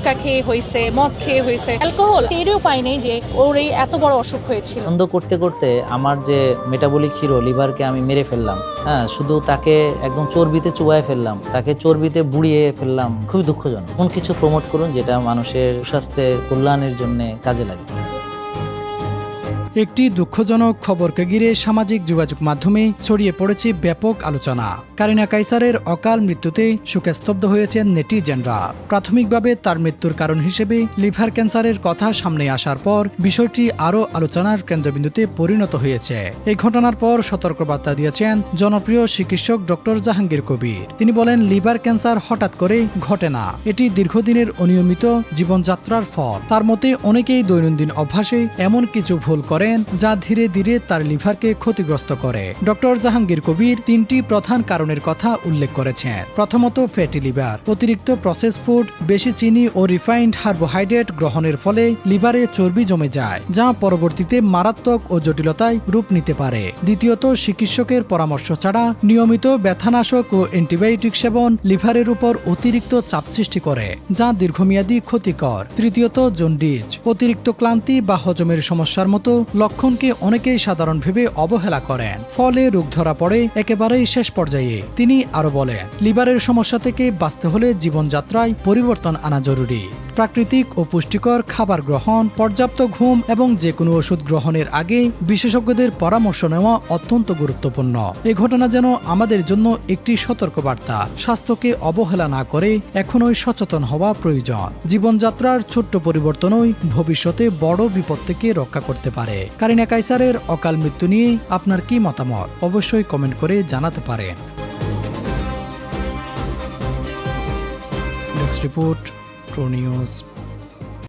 গুটকা খেয়ে হয়েছে, মদ খেয়ে হয়েছে, অ্যালকোহল টেরও পাইনি যে ওর এই এত বড় অসুখ হয়েছিল। বন্ধ করতে করতে আমার যে মেটাবলিক হিরো লিভারকে আমি মেরে ফেললাম। হ্যাঁ, শুধু তাকে একদম চর্বিতে চুবায় ফেললাম, তাকে চর্বিতে বুড়িয়ে ফেললাম। খুবই দুঃখজনক। এমন কিছু প্রমোট করুন যেটা মানুষের সুস্বাস্থ্যের কল্যাণের জন্য কাজে লাগে। একটি দুঃখজনক খবরকে ঘিরে সামাজিক যোগাযোগ মাধ্যমে ছড়িয়ে পড়েছে ব্যাপক আলোচনা। কারিনা কাইসারের অকাল মৃত্যুতে শোকে স্তব্ধ হয়েছেন নেটিজেনরা। প্রাথমিকভাবে তার মৃত্যুর কারণ হিসেবে লিভার ক্যান্সারের কথা সামনে আসার পর বিষয়টি আরও আলোচনার কেন্দ্রবিন্দুতে পরিণত হয়েছে। এই ঘটনার পর সতর্কবার্তা দিয়েছেন জনপ্রিয় চিকিৎসক ডক্টর জাহাঙ্গীর কবির। তিনি বলেন, লিভার ক্যান্সার হঠাৎ করে ঘটে না, এটি দীর্ঘদিনের অনিয়মিত জীবনযাত্রার ফল। তার মতে অনেকেই দৈনন্দিন অভ্যাসে এমন কিছু ভুল করেন যা ধীরে ধীরে তার লিভারকে ক্ষতিগ্রস্ত করে। ডক্টর জাহাঙ্গীর কবির 3টি প্রধান কারণের কথা উল্লেখ করেছেন। প্রথমত, ফ্যাটি লিভার। অতিরিক্ত প্রসেস ফুড, বেশি চিনি ও রিফাইন্ড কার্বোহাইড্রেট গ্রহণের ফলে লিভারে চর্বি জমে যায়, যা পরবর্তীতে মারাত্মক ও জটিলতায় রূপ নিতে পারে। দ্বিতীয়ত, চিকিৎসকের পরামর্শ ছাড়া নিয়মিত ব্যথানাশক ও অ্যান্টিবায়োটিক সেবন লিভারের উপর অতিরিক্ত চাপ সৃষ্টি করে, যা দীর্ঘমেয়াদী ক্ষতিকর। তৃতীয়ত, জন্ডিস। অতিরিক্ত ক্লান্তি বা হজমের সমস্যার মতো লক্ষণকে অনেকেই সাধারণ ভেবে অবহেলা করেন, ফলে রোগ ধরা পড়ে একেবারেই শেষ পর্যায়ে। তিনি আরো বলেন, লিভারের সমস্যা থেকে বাঁচতে হলে জীবনযাত্রায় পরিবর্তন আনা জরুরি। প্রাকৃতিক ও পুষ্টিকর খাবার গ্রহণ, পর্যাপ্ত ঘুম এবং যে কোনো ওষুধ গ্রহণের আগে বিশেষজ্ঞদের পরামর্শ নেওয়া অত্যন্ত গুরুত্বপূর্ণ। এই ঘটনা যেন আমাদের জন্য একটি সতর্কবার্তা। স্বাস্থ্যকে অবহেলা না করে এখনই সচেতন হওয়া প্রয়োজন। জীবনযাত্রার ছোট্ট পরিবর্তনই ভবিষ্যতে বড় বিপদ থেকে রক্ষা করতে পারে। কারিনা কাইসারের অকাল মৃত্যু নিয়ে আপনার কি মতামত অবশ্যই কমেন্ট করে জানাতে পারেন। Next report, true news.